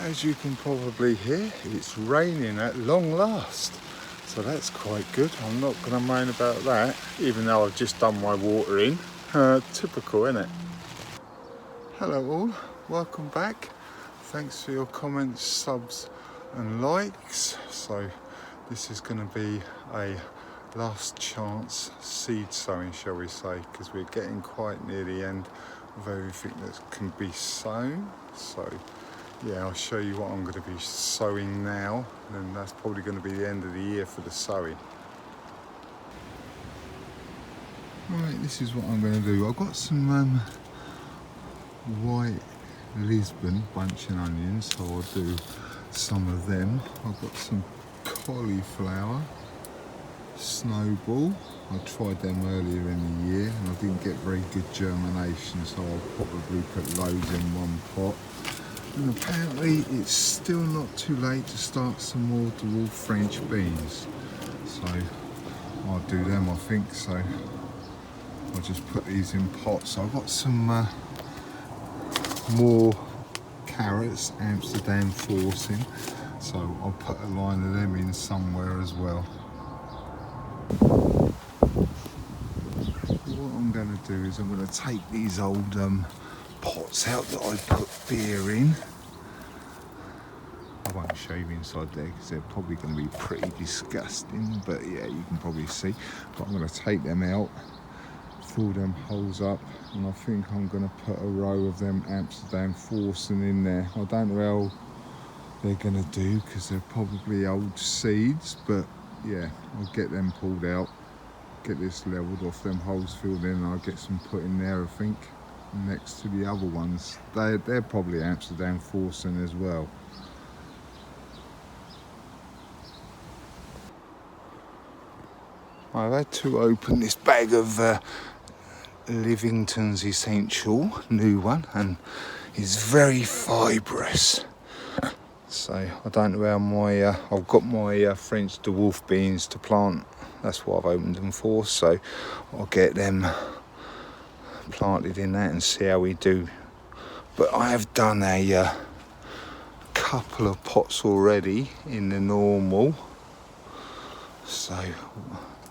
As you can probably hear, it's raining at long last, so that's quite good. I'm not going to moan about that, even though I've just done my watering. Typical, innit? Hello all, welcome back. Thanks for your comments, subs and likes. So this is going to be a last chance seed sowing, shall we say, because we're getting quite near the end of everything that can be sown. So yeah, I'll show you what I'm going to be sowing now, and that's probably going to be the end of the year for the sowing. Right, this is what I'm going to do. I've got some white Lisbon bunching onions, so I'll do some of them. I've got some cauliflower, snowball. I tried them earlier in the year and I didn't get very good germination, so I'll probably put loads in one pot. And apparently it's still not too late to start some more dwarf French beans, so I'll do them, I think. So I'll just put these in pots. I've got some more carrots, Amsterdam forcing, so I'll put a line of them in somewhere as well. What I'm going to do is I'm going to take these old pots out that I put beer in. I won't show you inside there because they're probably going to be pretty disgusting, but yeah, you can probably see. But I'm going to take them out, fill them holes up, and I think I'm going to put a row of them Amsterdam forcing in there. I don't know how they're going to do because they're probably old seeds, but yeah, I'll get them pulled out, get this levelled off, them holes filled in, and I'll get some put in there, I think, next to the other ones. They're probably Amsterdam forcing as well. I've had to open this bag of Livington's Essential, new one, and it's very fibrous. So I don't know how my I've got my French dwarf beans to plant. That's what I've opened them for. So I'll get them planted in that and see how we do. But I have done a couple of pots already in the normal. So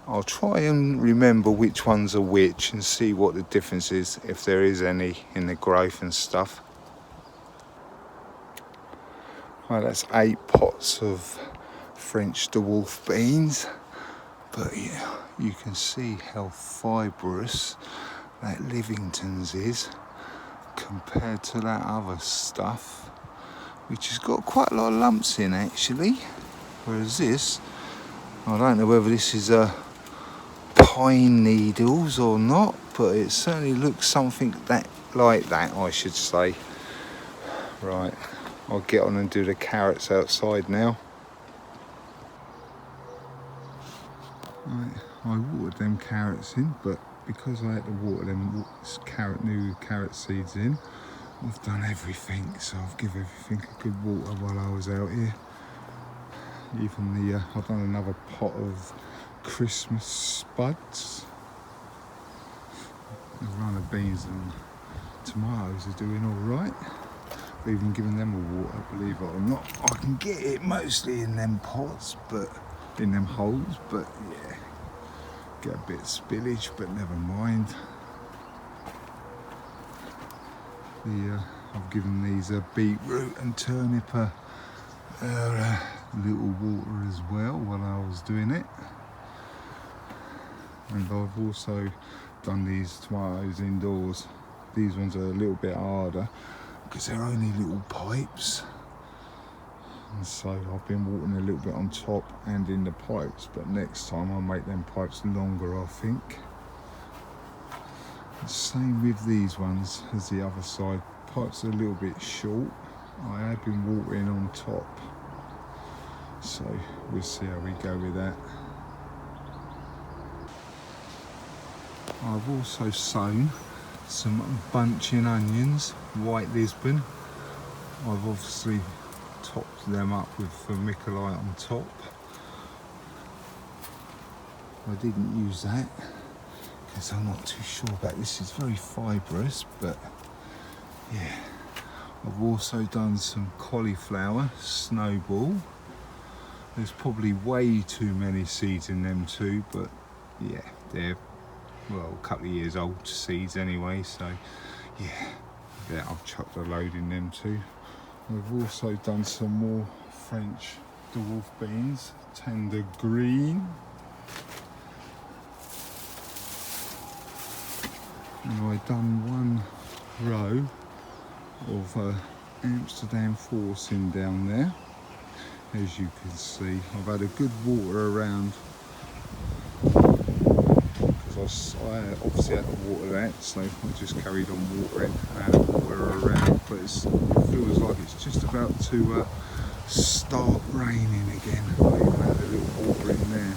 I'll try and remember which ones are which and see what the difference is, if there is any, in the growth and stuff. Right, that's 8 pots of French dwarf beans, but yeah, you can see how fibrous that Livington's is compared to that other stuff, which has got quite a lot of lumps in actually, whereas this, I don't know whether this is pine needles or not, but it certainly looks something like that, I should say. Right, I'll get on and do the carrots outside now. Right, I watered them carrots in, but because I had to water them new carrot seeds in, I've done everything, so I've given everything a good water while I was out here. Even I've done another pot of Christmas spuds. The run of beans and tomatoes are doing all right. I've even given them a water, believe it or not. I can get it mostly in them pots, but in them holes, but yeah, get a bit of spillage, but never mind. I've given these a beetroot and turnip a little water as well while I was doing it. And I've also done these tomatoes indoors. These ones are a little bit harder because they're only little pipes, and so I've been watering a little bit on top and in the pipes, but next time I'll make them pipes longer, I think. The same with these ones as the other side. Pipes are a little bit short. I have been watering on top, so we'll see how we go with that. I've also sown some bunching onions, white Lisbon. I've obviously topped them up with vermiculite on top. I didn't use that because I'm not too sure about this. It's very fibrous, but yeah, I've also done some cauliflower, snowball. There's probably way too many seeds in them too, but yeah, they're, well, a couple of years old seeds anyway, so yeah, I've chucked a load in them too. I've also done some more French dwarf beans, tender green. And I've done one row of Amsterdam forcing down there. As you can see, I've had a good water around because I obviously had to water that, so I just carried on watering and had water around, but it feels like it's just about to start raining again. I even had a little water in there.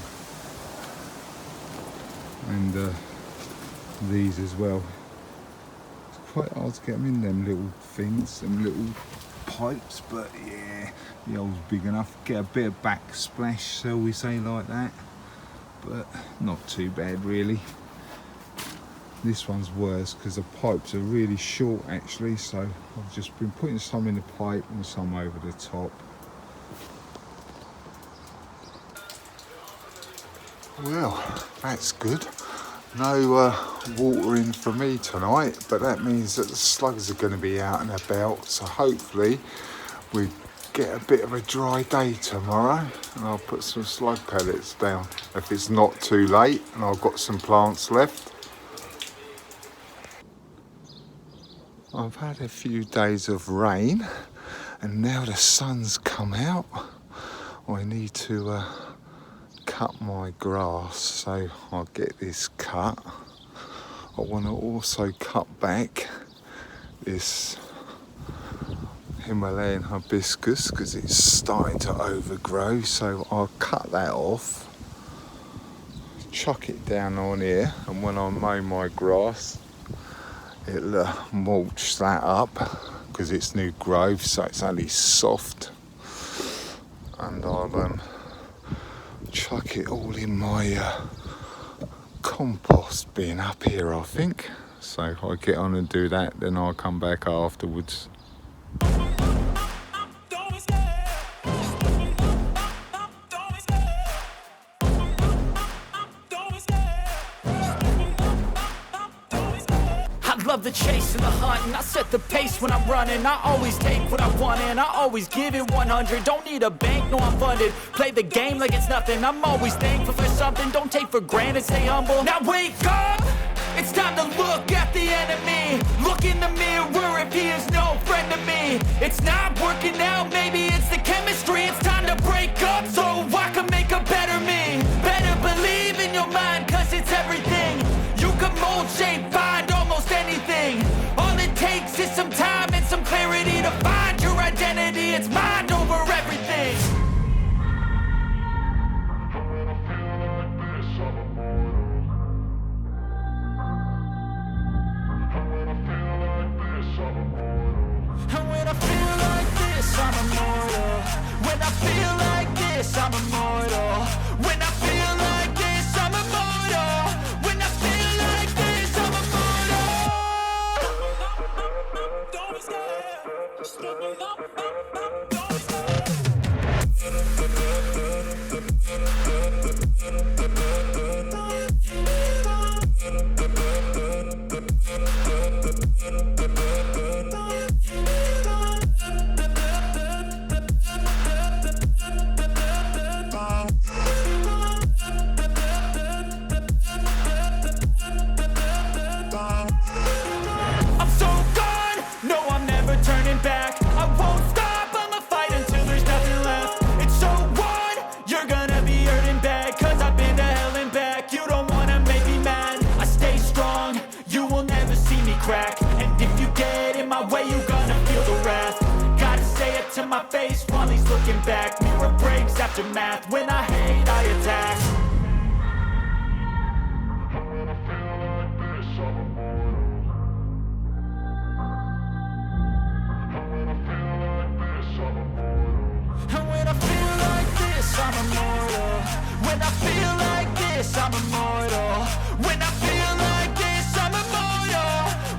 And these as well. It's quite hard to get them in them little things, them little pipes, but yeah, the hole's big enough. Get a bit of backsplash, shall we say, like that, but not too bad really. This one's worse because the pipes are really short actually, so I've just been putting some in the pipe and some over the top. Well, that's good. No watering for me tonight, but that means that the slugs are going to be out and about, so hopefully we get a bit of a dry day tomorrow and I'll put some slug pellets down if it's not too late and I've got some plants left. I've had a few days of rain and now the sun's come out. I need to cut my grass, so I'll get this cut. I want to also cut back this Himalayan hibiscus because it's starting to overgrow, so I'll cut that off, chuck it down on here, and when I mow my grass it'll mulch that up because it's new growth, so it's only soft, and I'll chuck it all in my compost bin up here, I think. So if I get on and do that, then I'll come back afterwards. Love the chase and the hunt, and I set the pace when I'm running. I always take what I want and I always give it 100. Don't need a bank, no I'm funded. Play the game like it's nothing. I'm always thankful for something. Don't take for granted, stay humble. Now wake up, it's time to look at the enemy. Look in the mirror if he is no friend to me. It's not working out, maybe it's the chemistry. It's time to break up so I can make a better me. Better believe in your mind, cause it's everything. You can mold, shape, find almost anything. All it takes is some time and some clarity to find your identity. It's mind over everything. And when I feel like this, I'm immortal. When I feel like this, I'm immortal. When I feel like this, I'm immortal. When I feel like this, I'm immortal. Don't be scared. Just don't be I'm so gone, no I'm never turning back. I won't stop, I'ma fight until there's nothing left. It's so on, you're gonna be hurting bad, cause I've been to hell and back. You don't wanna make me mad, I stay strong, you will never see me crack. And if you get in my way, you're gonna feel the wrath. Gotta say it to my face while he's looking back. Mirror breaks after math, when I hate I attack. And when I feel like this, I'm immortal. When I feel like this, I'm immortal. When I feel like this, I'm immortal.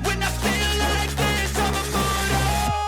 When I feel like this, I'm immortal.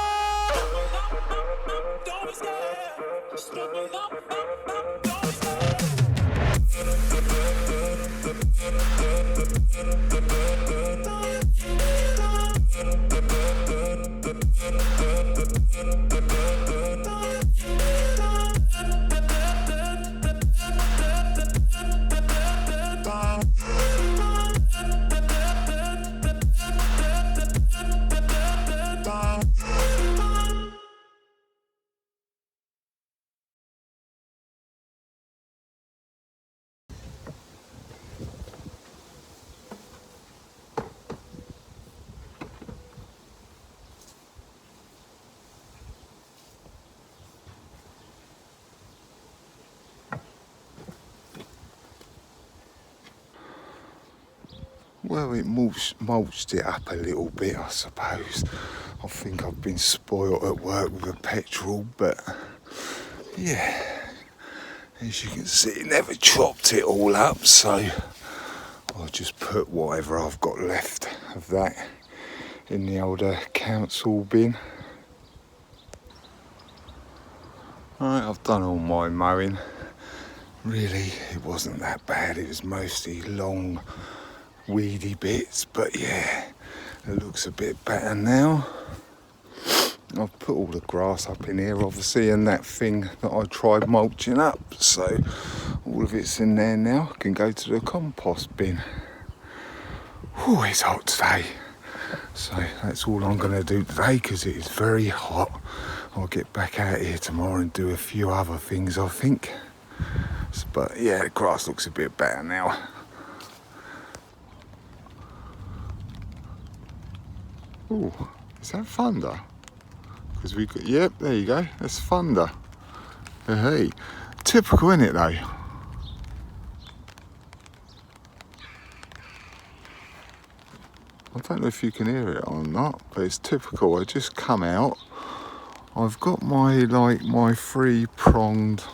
Well, it mulched it up a little bit, I suppose. I think I've been spoilt at work with the petrol, but yeah, as you can see, it never chopped it all up, so I'll just put whatever I've got left of that in the older council bin. Right, I've done all my mowing. Really, it wasn't that bad. It was mostly long, weedy bits, but yeah, it looks a bit better now. I've put all the grass up in here, obviously, and that thing that I tried mulching up, so all of it's in there now. I can go to the compost bin. Whew, it's hot today, so that's all I'm going to do today because it is very hot. I'll get back out here tomorrow and do a few other things, I think. But yeah, the grass looks a bit better now. Ooh, is that thunder? Because we got, yep, there you go, that's thunder. Hey, typical, isn't it though? I don't know if you can hear it or not, but it's typical. I just come out, I've got my 3-pronged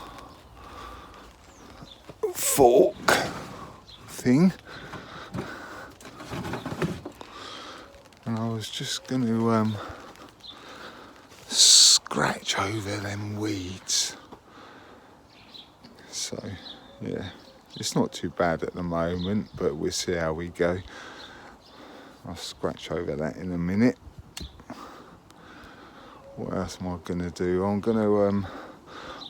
fork thing, and I was just going to scratch over them weeds. So yeah, it's not too bad at the moment, but we'll see how we go. I'll scratch over that in a minute. What else am I going to do?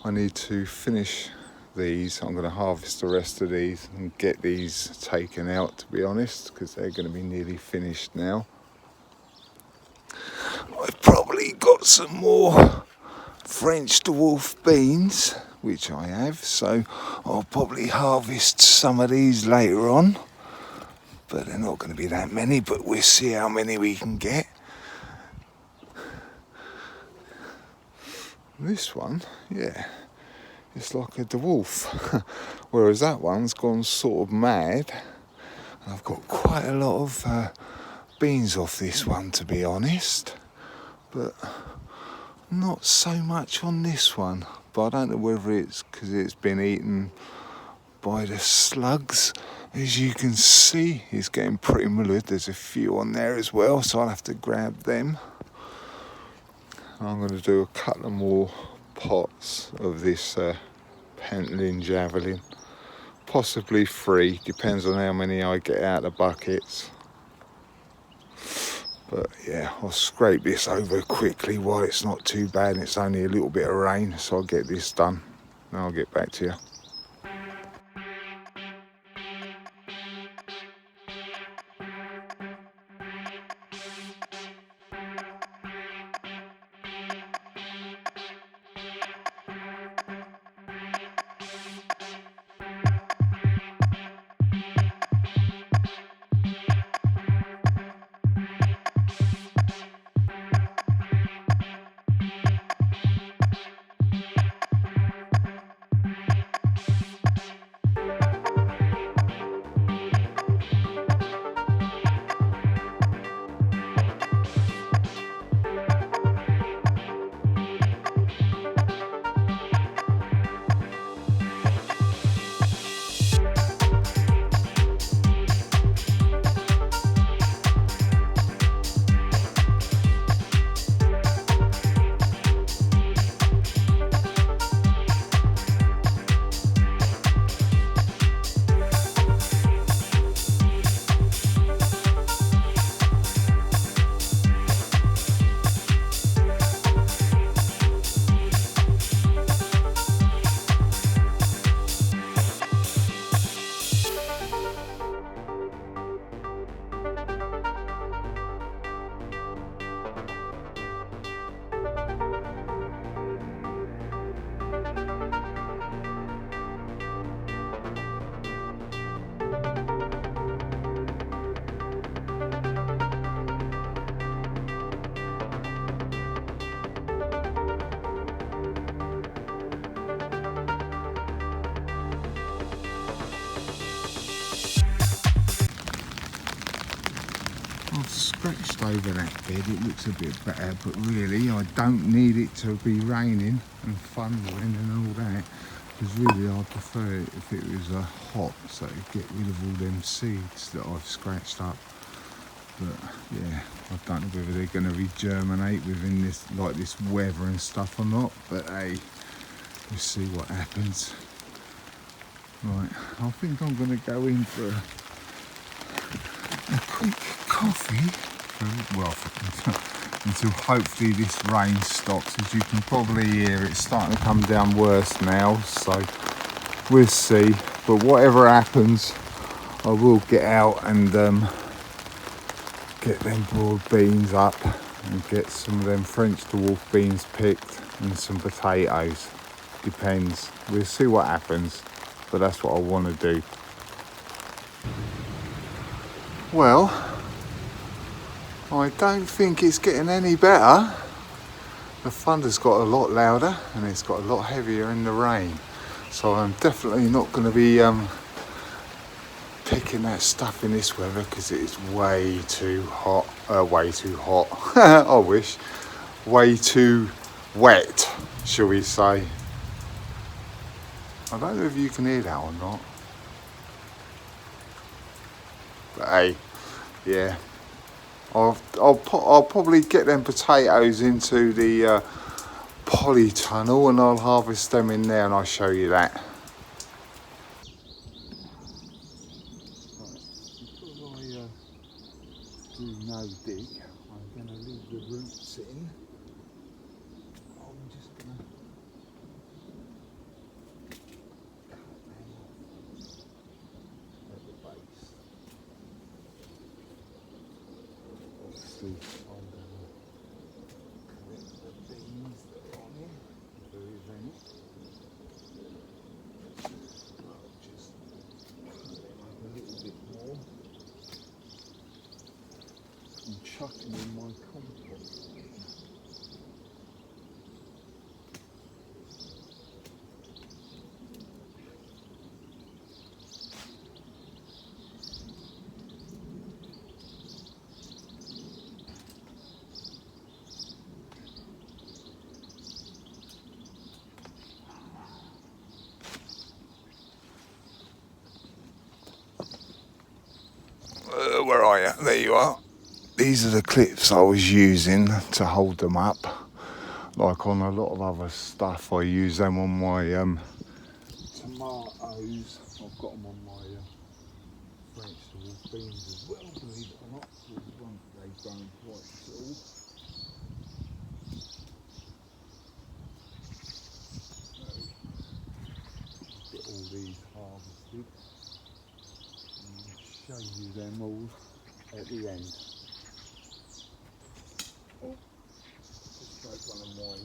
I need to finish these. I'm going to harvest the rest of these and get these taken out, to be honest, because they're going to be nearly finished now. I've probably got some more French dwarf beans, which I have, so I'll probably harvest some of these later on, but they're not going to be that many, but we'll see how many we can get. This one, yeah, it's like a dwarf, whereas that one's gone sort of mad. And I've got quite a lot of beans off this one, to be honest, but not so much on this one. But I don't know whether it's because it's been eaten by the slugs. As you can see, it's getting pretty mullered. There's a few on there as well, so I'll have to grab them. I'm going to do a couple more pots of this Pentland Javelin, possibly 3, depends on how many I get out of the buckets. But yeah, I'll scrape this over quickly while it's not too bad and it's only a little bit of rain, so I'll get this done and I'll get back to you. scratched over that bed, it looks a bit better, but really I don't need it to be raining and thundering and all that, because really I prefer it if it was hot, so to get rid of all them seeds that I've scratched up. But yeah, I don't know whether they're going to regerminate within this, like this weather and stuff or not, but hey, we'll see what happens. Right, I think I'm going to go in for a quick coffee, until hopefully this rain stops. As you can probably hear, it's starting to come down worse now, so we'll see. But whatever happens, I will get out and get them broad beans up and get some of them French dwarf beans picked and some potatoes. Depends. We'll see what happens, but that's what I want to do. Well, I don't think it's getting any better. The thunder's got a lot louder and it's got a lot heavier in the rain. So I'm definitely not going to be picking that stuff in this weather, because it is way too hot. I wish. Way too wet, shall we say. I don't know if you can hear that or not. But hey, yeah. I'll probably get them potatoes into the polytunnel and I'll harvest them in there and I'll show you that. Before I do no dig, I'm going to leave the roots in. I'm just going to cut them off at the base. Obviously, I'm going to collect the beans that are on here, if there is any. I'll just cut them up a little bit more and chuck them in my compost. Where are you? There you are. These are the clips I was using to hold them up. Like on a lot of other stuff, I use them on my tomatoes. I've got them on my French dwarf beans as well, believe it or not. They've grown quite tall. Get all these harvested. Show you them all at the end. Oh, just broke one of my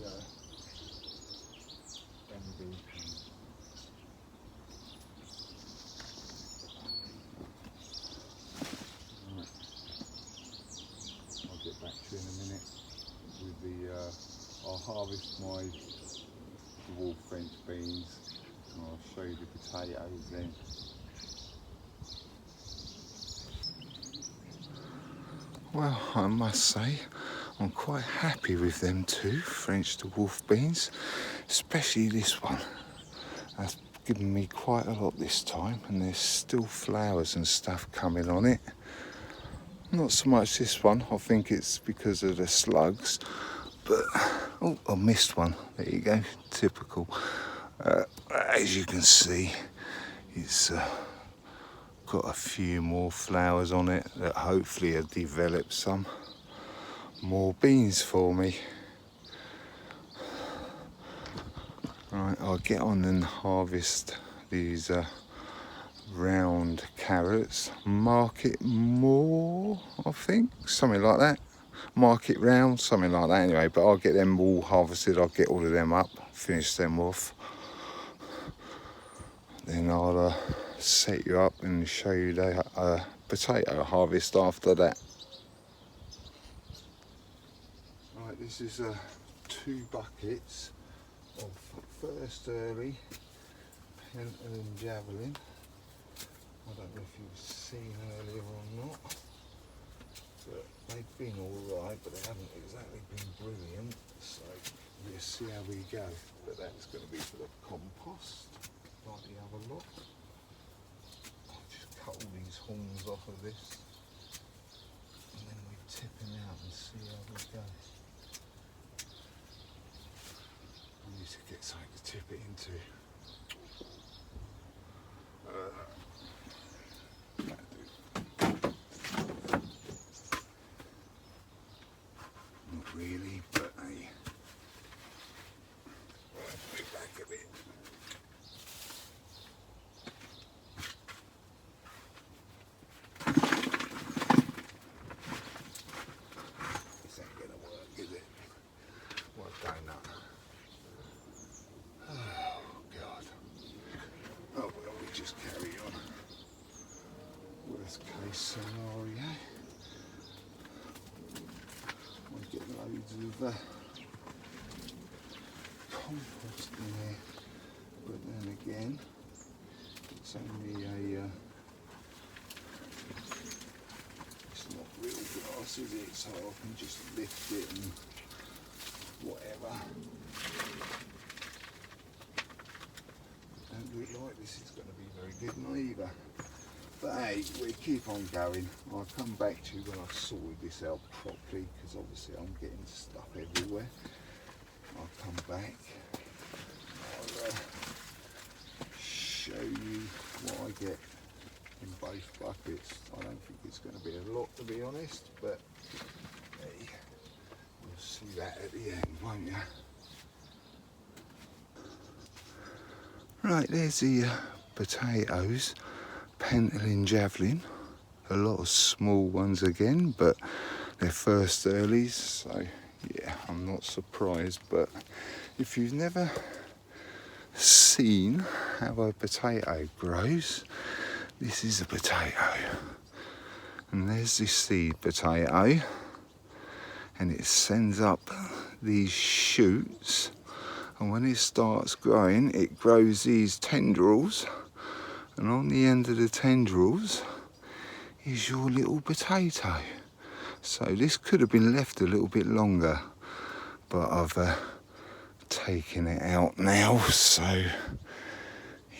bamboo pins. Right. I'll get back to you in a minute with the. I'll harvest my dwarf French beans and I'll show you the potatoes then. Well, I must say, I'm quite happy with them two French dwarf beans, especially this one. That's given me quite a lot this time, and there's still flowers and stuff coming on it. Not so much this one, I think it's because of the slugs, but, oh, I missed one, there you go, typical. As you can see, it's got a few more flowers on it that hopefully have developed some more beans for me. Right, I'll get on and harvest these round carrots. Market more, I think, something like that. Market round, something like that anyway, but I'll get them all harvested. I'll get all of them up, finish them off. Then I'll set you up and show you the potato harvest after that. Right, this is 2 buckets of First Early Penton and Javelin. I don't know if you've seen earlier or not. But they've been alright, but they haven't exactly been brilliant. So we'll see how we go. But that's going to be for the compost, like the other lot. I'll just cut all these horns off of this, and then we tip them out and see how we go. I need to get something to tip it into. Not really, but hey, move back a bit. This ain't gonna work, is it? What a donut. Oh God. Oh well, we just carry on. Worst case scenario. We get loads of compost in there, but then again, it's only a. It's not real grass, is it? So I can just lift it and whatever. Don't look like this is going to be very good neither. But hey, we keep on going. I'll come back to you when I've sorted this out properly, because obviously I'm getting stuff everywhere. I'll come back. I'll show you what I get in both buckets. I don't think it's going to be a lot, to be honest, but hey, we'll see that at the end, won't you? Right, there's the potatoes. Pentolin Javelin, a lot of small ones again, but they're first earlies, so yeah, I'm not surprised. But if you've never seen how a potato grows, this is a potato, and there's this seed potato, and it sends up these shoots, and when it starts growing, it grows these tendrils. And on the end of the tendrils is your little potato. So this could have been left a little bit longer, but I've taken it out now. So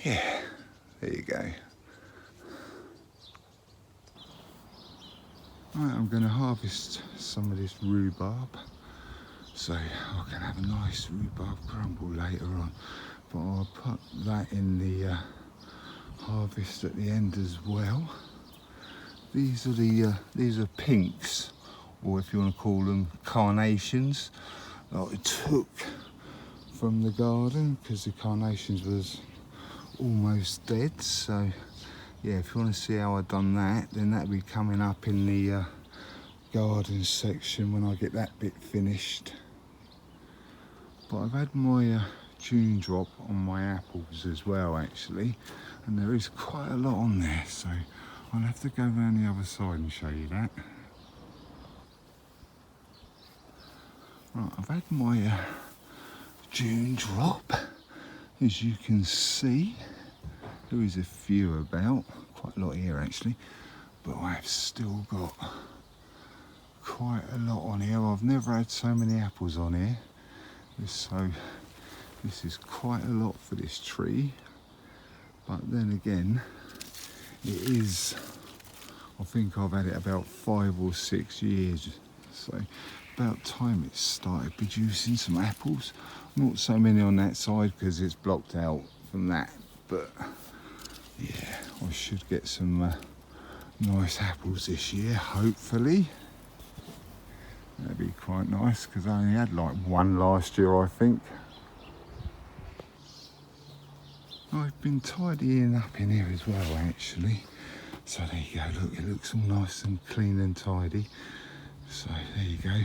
yeah, there you go. Right, I'm going to harvest some of this rhubarb, so I can have a nice rhubarb crumble later on. But I'll put that in the harvest at the end as well. These are pinks, or if you want to call them carnations, that I took from the garden because the carnations was almost dead. So yeah, if you want to see how I've done that, then that'll be coming up in the garden section when I get that bit finished. But I've had my June drop on my apples as well, actually, and there is quite a lot on there, so I'll have to go around the other side and show you that. Right, I've had my June drop, as you can see. There is a few about, quite a lot here actually, but I've still got quite a lot on here. I've never had so many apples on here, so this is quite a lot for this tree. But then again, it is, I think I've had it about 5 or 6 years, so about time it started producing some apples. Not so many on that side because it's blocked out from that, but yeah, I should get some nice apples this year, hopefully. That'd be quite nice because I only had like one last year, I think. I've been tidying up in here as well, actually. So there you go, look, it looks all nice and clean and tidy. So there you go.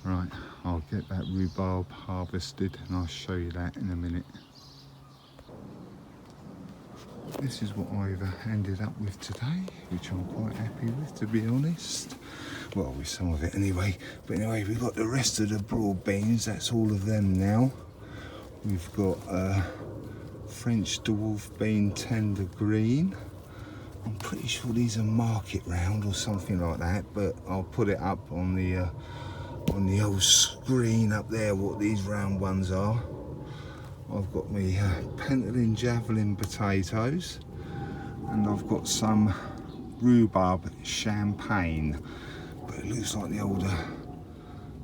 Right, I'll get that rhubarb harvested and I'll show you that in a minute. This is what I've ended up with today, which I'm quite happy with, to be honest. Well, with some of it anyway. But anyway, we've got the rest of the broad beans, that's all of them now. We've got French dwarf bean tender green, I'm pretty sure these are market round or something like that, but I'll put it up on the old screen up there what these round ones are. I've got my Pentolin Javelin potatoes, and I've got some rhubarb champagne, but it looks like the older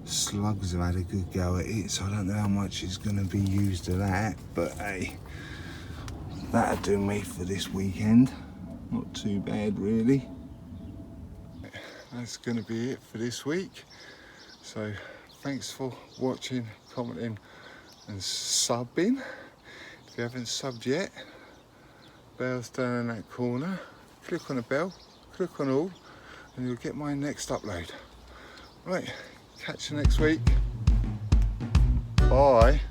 slugs have had a good go at it, so I don't know how much is going to be used of that, but hey, that'll do me for this weekend. Not too bad really. That's going to be it for this week, so thanks for watching, commenting and subbing. If you haven't subbed yet, bell's down in that corner, click on the bell, click on all, and you'll get my next upload. Right, catch you next week. Bye.